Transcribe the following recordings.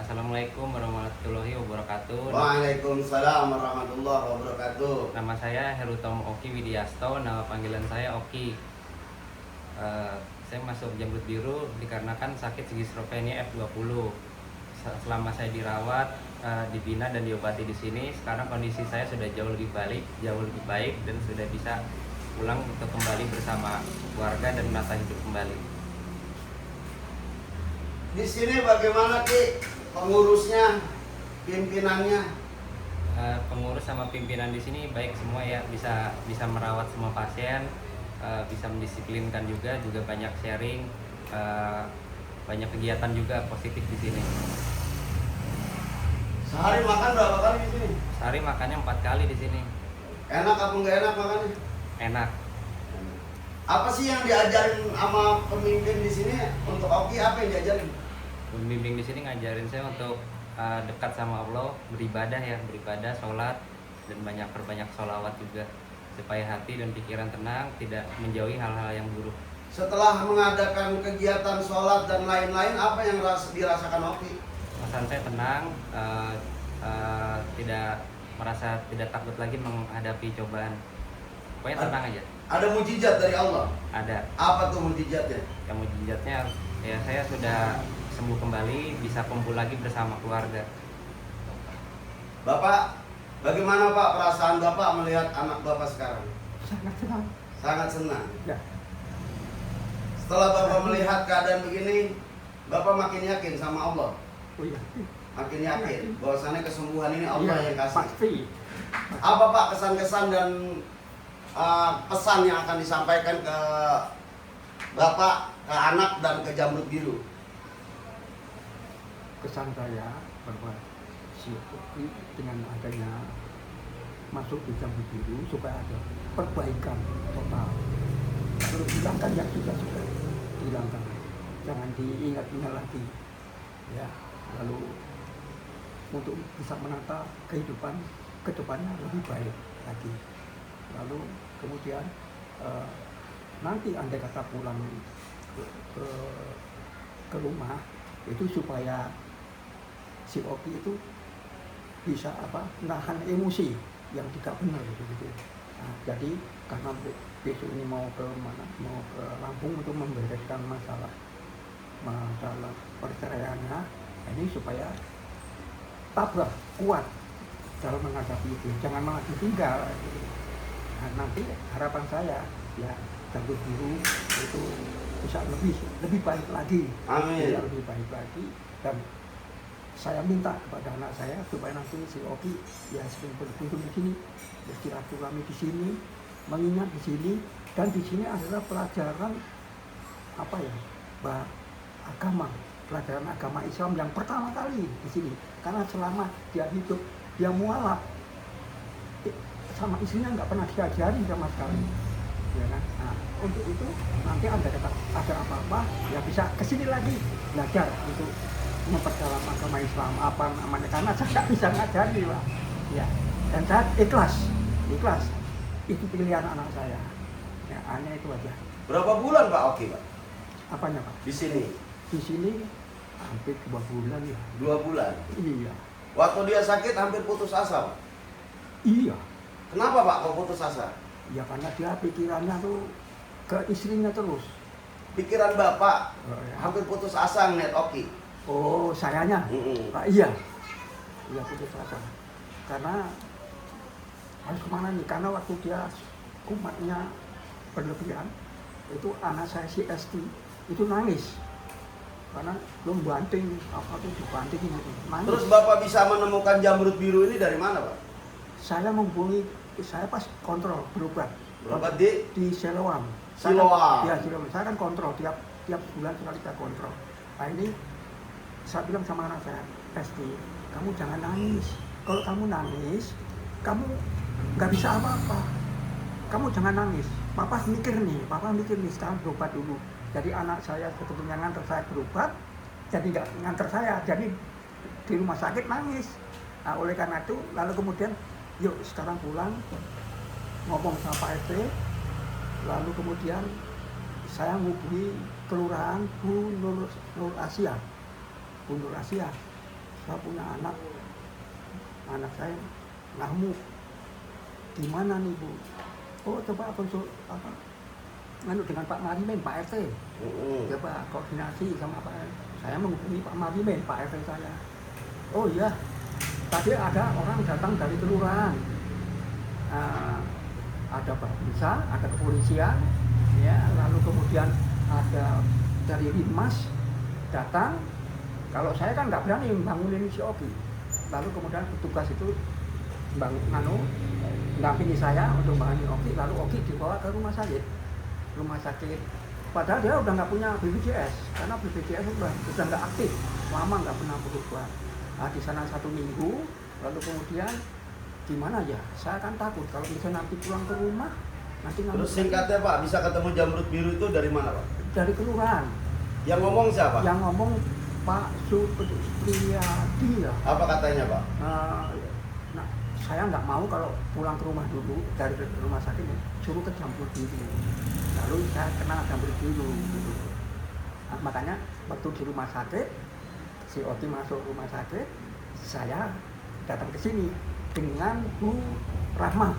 Assalamualaikum warahmatullahi wabarakatuh. Waalaikumsalam warahmatullahi wabarakatuh. Nama saya Herutomo Oki Widiasto, nama panggilan saya Oki. Saya masuk Jamrut Biru dikarenakan sakit skizofrenia F20. Selama saya dirawat, dibina dan diobati di sini, sekarang kondisi saya sudah jauh lebih baik dan sudah bisa pulang untuk kembali bersama keluarga dan menata hidup kembali. Di sini bagaimana Ki pengurusnya, pimpinannya? Pengurus sama pimpinan di sini baik semua ya, bisa merawat semua pasien, bisa mendisiplinkan juga banyak sharing, banyak kegiatan juga positif di sini. Sehari makan berapa kali di sini? Sehari makannya 4 kali di sini. Enak apa nggak enak makannya? Enak. Apa sih yang diajarin sama pemimpin di sini untuk Oki? Apa yang diajarin? Pembimbing di sini ngajarin saya untuk dekat sama Allah, beribadah, sholat, dan perbanyak sholawat juga supaya hati dan pikiran tenang, tidak menjauhi hal-hal yang buruk. Setelah mengadakan kegiatan sholat dan lain-lain, apa yang dirasakan Oki? Perasaan saya tenang, tidak takut lagi menghadapi cobaan. Pokoknya tenang aja. Ada mujizat dari Allah? Ada. Apa tuh mujizatnya? Yang mujizatnya ya saya sudah sembuh kembali, bisa kumpul lagi bersama keluarga. Bapak, bagaimana Pak perasaan Bapak melihat anak Bapak sekarang? Sangat senang. Sangat senang. Ya. Setelah Bapak melihat keadaan begini, Bapak makin yakin sama Allah. Oh iya. Makin yakin bahwasannya kesembuhan ini Allah Ya, yang kasih. pasti. Apa Pak kesan-kesan dan pesan yang akan disampaikan ke Bapak, ke anak dan ke Jamrut Biru? Kesan saya bahwa si Oki dengan adanya masuk di Jamrut Biru supaya ada perbaikan total. Kalau hilangkan yang sudah hilangkan, jangan diingat-ingat lagi. Ya, lalu untuk bisa menata kehidupan kedepannya lebih baik lagi. Lalu kemudian nanti andai kata pulang ke rumah itu supaya si Oki itu bisa nahan emosi yang tidak benar gitu. Nah, jadi karena besok ini mau ke Lampung untuk membereskan masalah perceraiannya, ini supaya tabah kuat dalam menghadapi itu, jangan malah ditinggal. Nah, nanti harapan saya ya Jamrut Biru itu bisa lebih baik lagi. Amin. Ya, lebih baik lagi, dan saya minta kepada anak saya supaya nanti si Oki ya sering berkunjung di sini, bersilaturahmi di sini, mengingat di sini, dan di sini adalah pelajaran pelajaran agama Islam yang pertama kali di sini, karena selama dia hidup dia mualaf sama istrinya nggak pernah diajari sama sekali, ya kan? Nah, untuk itu nanti ada apa-apa ya bisa kesini lagi belajar untuk memperdalam agama Islam apa namanya, karena saya nggak bisa ngajari Pak. Ya, dan saya ikhlas itu pilihan anak saya. Ya, hanya itu aja. Berapa bulan Pak Oki Pak? Apanya Pak? Di sini? Di sini hampir 2 bulan ya. 2 bulan. Iya. Waktu dia sakit hampir putus asa Pak. Iya. Kenapa Pak kok putus asa? Ya karena dia pikirannya tuh ke istrinya terus. Pikiran Bapak Ya. hampir putus asa ngeliat Oki. Oh, sayanya? Pak, iya. Iya putus asa. Karena harus kemana nih? Karena waktu dia kumatnya berlebihan, itu anak saya si Esti itu nangis. Karena belum banting, dibantingin gitu. Nangis. Terus Bapak bisa menemukan Jamrut Biru ini dari mana Pak? Saya pas kontrol berobat. Berobat di Siloam. Siloam. Iya, Siloam. Saya kan kontrol tiap bulan sekali saya kontrol. Nah ini saya bilang sama anak saya, Esti, kamu jangan nangis. Kalau kamu nangis, kamu nggak bisa apa-apa. Kamu jangan nangis. Papa mikir nih, sekarang berobat dulu. Jadi anak saya sebetulnya nganter saya berobat, jadi nggak nganter saya, jadi di rumah sakit nangis. Nah, oleh karena itu, lalu kemudian, yuk sekarang pulang, ngomong sama Pak RT, lalu kemudian saya menghubungi kelurahan Bu Nur Asia. saya punya anak saya ngamuk. Gimana nih Bu? Oh coba konsul apa? Dengan Pak Marimen, Pak RT. Coba koordinasi sama Pak RT. Saya menghubungi Pak Marimen, Pak RT saya. Oh iya, tadi ada orang datang dari kelurahan. Ada Babinsa, ada kepolisian, ya, lalu kemudian ada dari Linmas datang. Kalau saya kan nggak berani membangunin si Oki. Lalu kemudian petugas itu mendampingi saya untuk membangunin Oki. Lalu Oki dibawa ke rumah sakit. Padahal dia udah nggak punya BPJS karena BPJS udah nggak aktif, lama nggak pernah berubah. Nah, di sana 1 minggu, lalu kemudian gimana ya? Saya kan takut kalau misalnya nanti pulang ke rumah, nanti ngamuk. Terus singkatnya Pak, bisa ketemu Jamrut Biru itu dari mana Pak? Dari kelurahan. Yang ngomong siapa? Yang ngomong Pak Supriyadi ya. Apa katanya Pak? Nah, saya nggak mau kalau pulang ke rumah dulu dari rumah sakit, suruh ke Jamrut Biru. Lalu saya kenal Jamrut Biru. Gitu. Nah, makanya waktu di rumah sakit, si Oti masuk rumah sakit, saya datang ke sini dengan Bu Rahma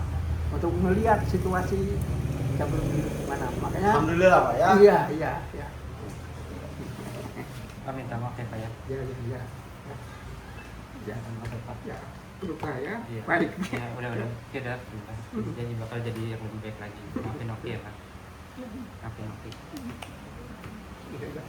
untuk melihat situasi Jamrut Biru gimana. Makanya Alhamdulillah Pak ya. Iya. Pak minta maaf ya Pak ya. Iya. Ya, Pak. ya. Lupa ya. Iya. Baik. Ya udah. Kita jadi bakal jadi yang lebih baik lagi. Maafin Oki ya Pak. Maafin Oki. Iya.